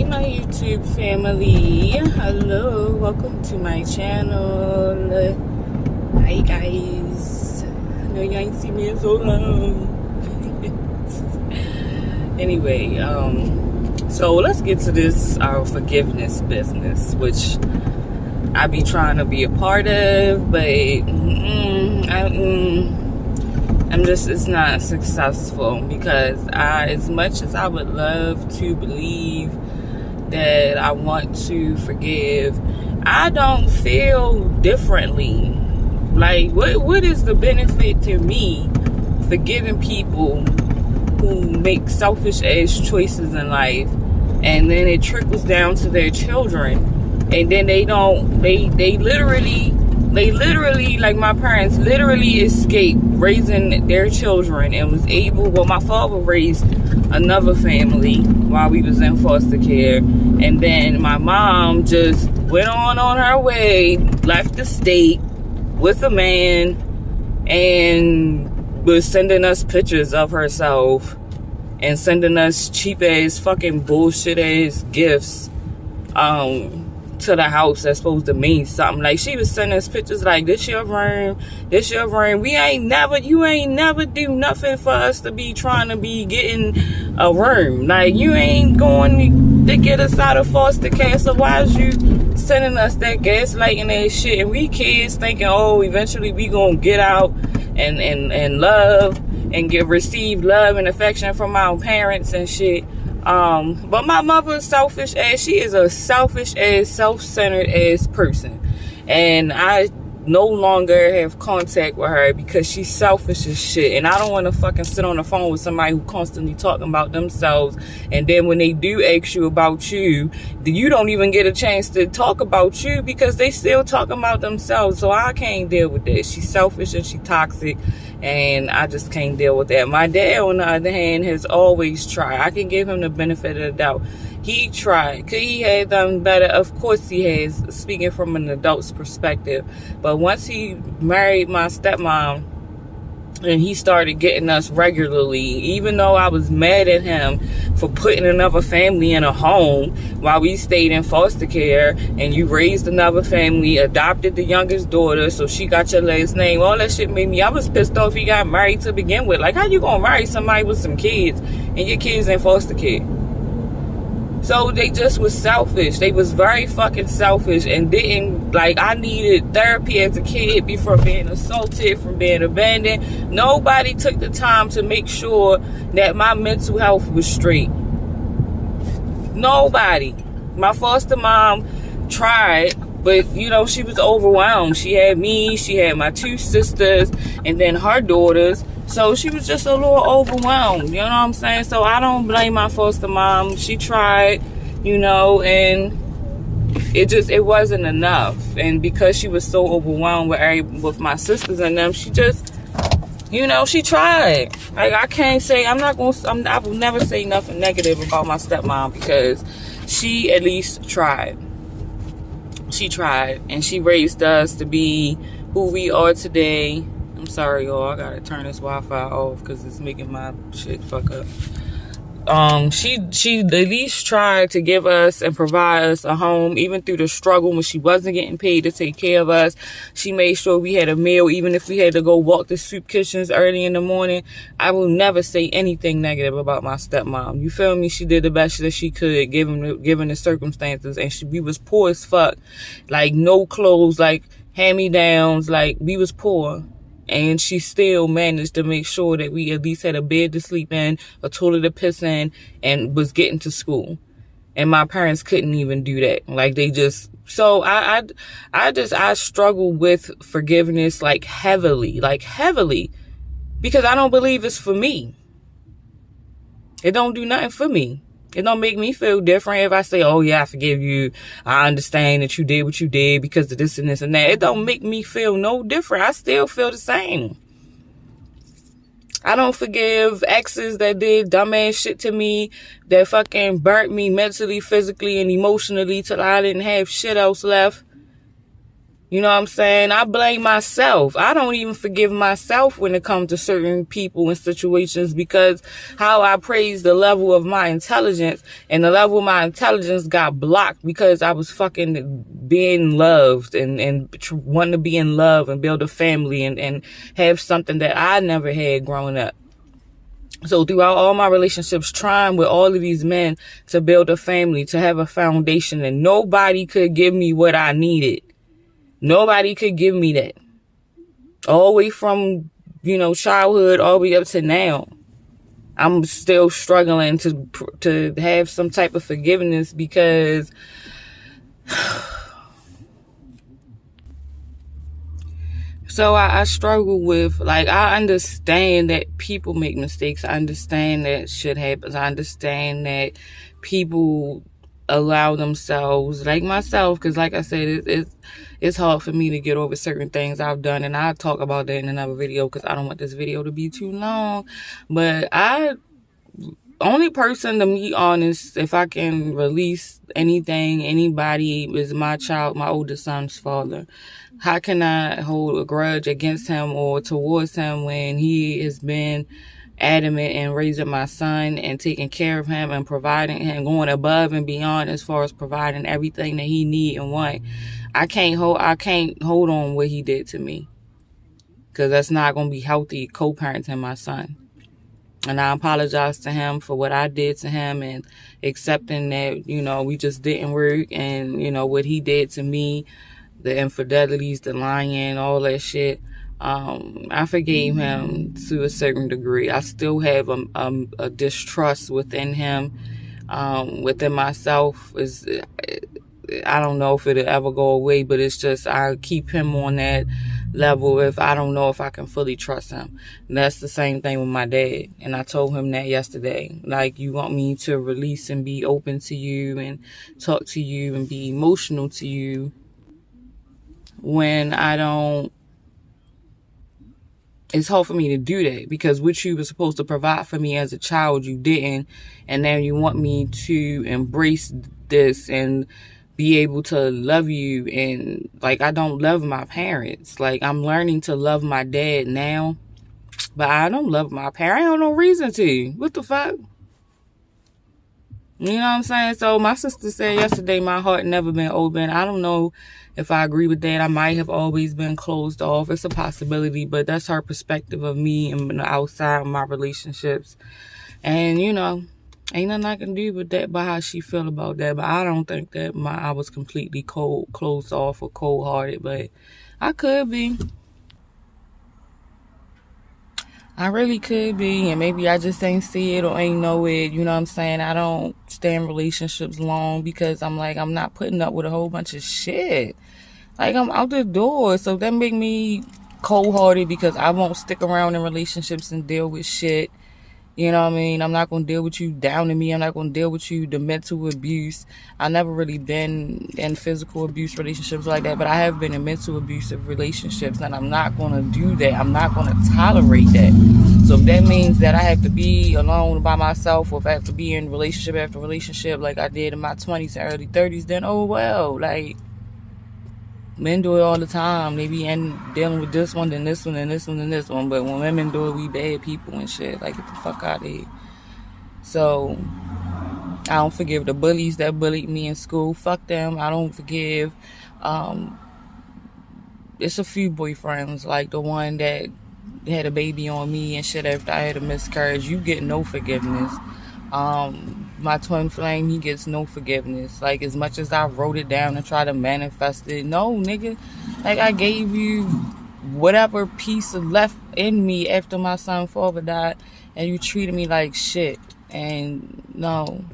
Hi, my YouTube family. Hello, welcome to my channel. Hi, guys. I know you ain't seen me in so long. Anyway, so let's get to this forgiveness business, which I be trying to be a part of, but I'm just, it's not successful because as much as I would love to believe that I want to forgive, I don't feel differently. Like, what is the benefit to me forgiving people who make selfish ass choices in life, and then it trickles down to their children, and then they literally, like my parents literally escaped raising their children and was able, well, my father raised another family while we was in foster care, and then my mom just went on her way, left the state with a man, and was sending us pictures of herself and sending us cheap ass fucking bullshit ass gifts to the house that's supposed to mean something. Like, she was sending us pictures like, this your room, you ain't never do nothing for us to be trying to be getting a room. Like, you ain't going to get us out of foster care, so why is you sending us that gaslighting that shit? And we kids thinking, oh, eventually we gonna get out and love and receive love and affection from our parents and shit. But my mother's selfish ass. She is a selfish ass, self-centered ass person, and I no longer have contact with her because she's selfish as shit. And I don't want to fucking sit on the phone with somebody who constantly talking about themselves, and then when they do ask you about you don't even get a chance to talk about you because they still talking about themselves. So I can't deal with that. She's selfish and she toxic, and I just can't deal with that. My dad, on the other hand, has always tried. I can give him the benefit of the doubt. He tried. Could he have done better? Of course he has, speaking from an adult's perspective. But once he married my stepmom and he started getting us regularly, even though I was mad at him for putting another family in a home while we stayed in foster care, and you raised another family, adopted the youngest daughter, so she got your last name, all that shit made me, I was pissed off he got married to begin with. Like, how you gonna marry somebody with some kids and your kids in foster care? So they just was selfish. They was very fucking selfish and didn't, like, I needed therapy as a kid before being assaulted, from being abandoned. Nobody took the time to make sure that my mental health was straight. Nobody. My foster mom tried, but, you know, she was overwhelmed. She had me, she had my two sisters, and then her daughters. So she was just a little overwhelmed, you know what I'm saying? So I don't blame my foster mom. She tried, you know, and it wasn't enough. And because she was so overwhelmed with my sisters and them, she just, you know, she tried. Like, I can't say, I will never say nothing negative about my stepmom, because she at least tried. She tried, and she raised us to be who we are today. I'm sorry, y'all. I gotta turn this Wi-Fi off because it's making my shit fuck up. She at least tried to give us and provide us a home, even through the struggle when she wasn't getting paid to take care of us. She made sure we had a meal, even if we had to go walk the soup kitchens early in the morning. I will never say anything negative about my stepmom. You feel me? She did the best that she could, given the circumstances, and we was poor as fuck. Like, no clothes, like hand-me-downs, like, we was poor. And she still managed to make sure that we at least had a bed to sleep in, a toilet to piss in, and was getting to school. And my parents couldn't even do that. Like, they just, so I struggle with forgiveness, like, heavily, because I don't believe it's for me. It don't do nothing for me. It don't make me feel different if I say, oh yeah, I forgive you. I understand that you did what you did because of this and this and that. It don't make me feel no different. I still feel the same. I don't forgive exes that did dumbass shit to me, that fucking burnt me mentally, physically, and emotionally till I didn't have shit else left. You know what I'm saying? I blame myself. I don't even forgive myself when it comes to certain people and situations, because how I praise the level of my intelligence, and the level of my intelligence got blocked because I was fucking being loved and wanting to be in love and build a family and have something that I never had growing up. So throughout all my relationships, trying with all of these men to build a family, to have a foundation, and nobody could give me what I needed. Nobody could give me that. All the way from, childhood all the way up to now. I'm still struggling to have some type of forgiveness, because so I struggle with, I understand that people make mistakes. I understand that shit happens. I understand that people allow themselves, like myself, because like I said, it's hard for me to get over certain things I've done, and I'll talk about that in another video because I don't want this video to be too long. But only person, to be honest, if I can release anybody, is my child, my oldest son's father. How can I hold a grudge against him or towards him when he has been adamant in raising my son and taking care of him and providing him, going above and beyond as far as providing everything that he need and want? I can't hold on what he did to me, because that's not going to be healthy co-parenting my son. And I apologize to him for what I did to him, and accepting that, we just didn't work, and, what he did to me, the infidelities, the lying, all that shit. I forgave him to a certain degree. I still have a distrust within him, within myself. I don't know if it'll ever go away, but it's just, I keep him on that level if I don't know if I can fully trust him. And that's the same thing with my dad. And I told him that yesterday. Like, you want me to release and be open to you and talk to you and be emotional to you when I don't. It's hard for me to do that, because what you were supposed to provide for me as a child, you didn't. And now you want me to embrace this and be able to love you. And I don't love my parents. I'm learning to love my dad now, but I don't love my parents. I have no reason to. What the fuck? You know what I'm saying? So my sister said yesterday, my heart never been open. I don't know if I agree with that. I might have always been closed off. It's a possibility, but that's her perspective of me and outside of my relationships. And, ain't nothing I can do with that, but how she feel about that. But I don't think that I was completely closed off or cold-hearted, but I could be. I really could be, and maybe I just ain't see it or ain't know it. You know what I'm saying? I don't stay in relationships long because I'm not putting up with a whole bunch of shit. I'm out the door, so that make me cold-hearted, because I won't stick around in relationships and deal with shit. You know what I mean? I'm not going to deal with you downing me. I'm not going to deal with you, the mental abuse. I never really been in physical abuse relationships like that, but I have been in mental abusive relationships, and I'm not going to do that. I'm not going to tolerate that. So if that means that I have to be alone by myself, or if I have to be in relationship after relationship like I did in my 20s and early 30s, then oh well. Men do it all the time. They be dealing with this one, then this one, and this one, and this one. But when women do it, we bad people and shit. Get the fuck out of here. So, I don't forgive the bullies that bullied me in school. Fuck them. I don't forgive. It's a few boyfriends, like the one that had a baby on me and shit after I had a miscarriage. You get no forgiveness. My twin flame, he gets no forgiveness. As much as I wrote it down and tried to manifest it, no, nigga. I gave you whatever piece of left in me after my son's father died, and you treated me like shit. And no,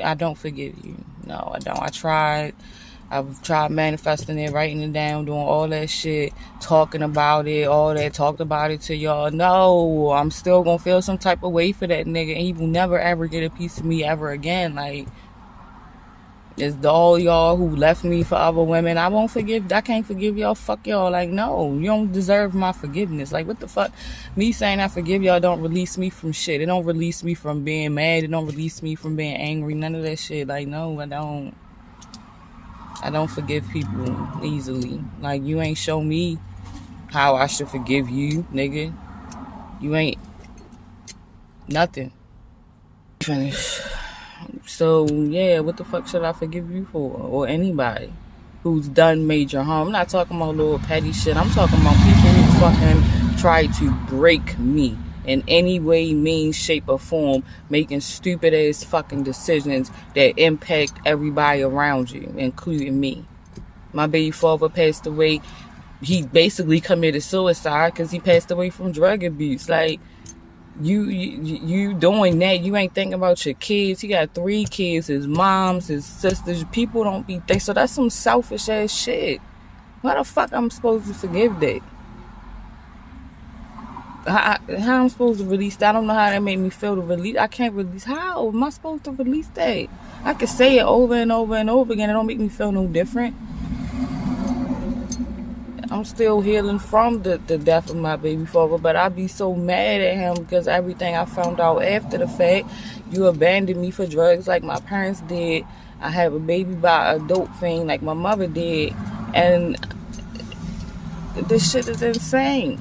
I don't forgive you. No, I don't. I've tried manifesting it, writing it down, doing all that shit, talking about it, all that, talked about it to y'all. No, I'm still gonna feel some type of way for that nigga, and he will never ever get a piece of me ever again. It's all y'all who left me for other women. I can't forgive y'all. Fuck y'all. No, you don't deserve my forgiveness. What the fuck? Me saying I forgive y'all don't release me from shit. It don't release me from being mad. It don't release me from being angry. None of that shit. No, I don't. I don't forgive people easily. Like, you ain't show me how I should forgive you, nigga. You ain't nothing. Finish. So, yeah, what the fuck should I forgive you for? Or anybody who's done major harm. I'm not talking about little petty shit. I'm talking about people who fucking try to break me in any way, means, shape, or form, making stupid ass fucking decisions that impact everybody around you, including me. My baby father passed away. He basically committed suicide because he passed away from drug abuse. Like, you doing that, you ain't thinking about your kids. He got 3 kids, his moms, his sisters. People don't be think so. That's some selfish ass shit. Why the fuck I'm supposed to forgive that? How I'm supposed to release that? I don't know how that made me feel to release. I can't release. How am I supposed to release that? I can say it over and over and over again. It don't make me feel no different. I'm still healing from the death of my baby father, but I be so mad at him because everything I found out after the fact. You abandoned me for drugs like my parents did. I have a baby by a dope fiend like my mother did. And this shit is insane.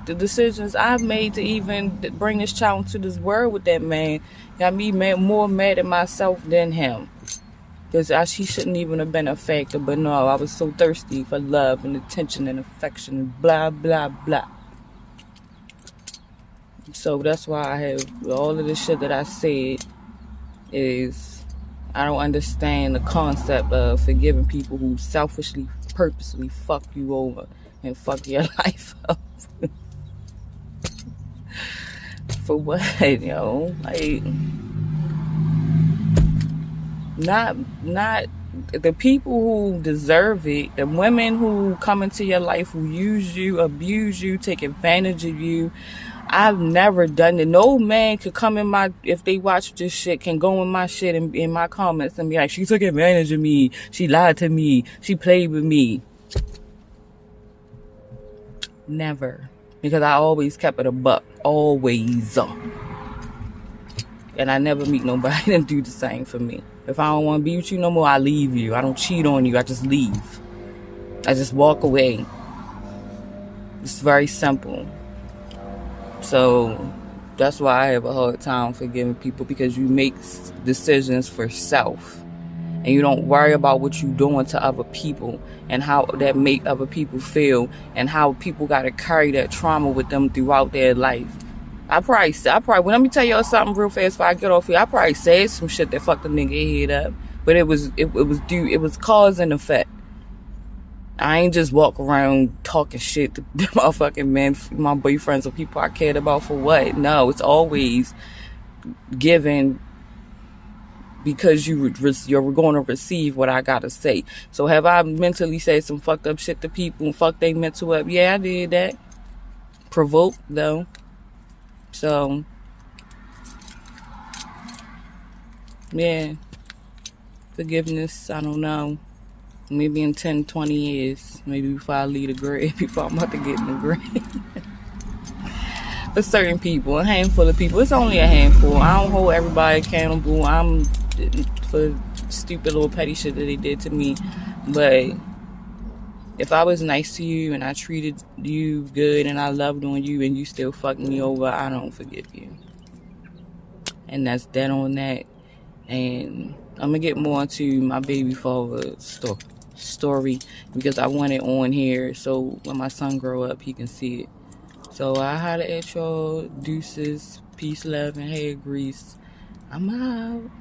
The decisions I've made to even bring this child into this world with that man got me more mad at myself than him. Because he shouldn't even have been a factor. But no, I was so thirsty for love and attention and affection and blah, blah, blah. So that's why I have all of the shit that I said is I don't understand the concept of forgiving people who selfishly, purposely fuck you over and fuck your life up. For what, yo? Like, not the people who deserve it, the women who come into your life who use you, abuse you, take advantage of you. I've never done it. No man could come in if they watch this shit, can go in my shit and in my comments and be like, she took advantage of me, she lied to me, she played with me. Never. Because I always kept it a buck. Always. And I never meet nobody that do the same for me. If I don't want to be with you no more, I leave you. I don't cheat on you. I just leave. I just walk away. It's very simple. So that's why I have a hard time forgiving people, because you make decisions for self. And you don't worry about what you're doing to other people and how that make other people feel and how people got to carry that trauma with them throughout their life. I probably, well, let me tell y'all something real fast before I get off here. I probably said some shit that fucked the nigga head up, but it was cause and effect. I ain't just walk around talking shit to motherfucking men, my boyfriends, or people I cared about for what? No, it's always given because you're going to receive what I gotta say. So have I mentally said some fucked up shit to people and fucked their mental up? Yeah, I did that. Provoked though. So, yeah, forgiveness, I don't know, maybe in 10, 20 years, maybe before I leave the grave, before I'm about to get in the grave. For certain people, a handful of people, it's only a handful. I don't hold everybody accountable. I'm for stupid little petty shit that they did to me, but if I was nice to you and I treated you good and I loved on you and you still fucked me over, I don't forgive you. And that's that on that. And I'm going to get more into my baby father's story because I want it on here so when my son grow up, he can see it. So I holla at y'all. Deuces, peace, love, and hair grease. I'm out.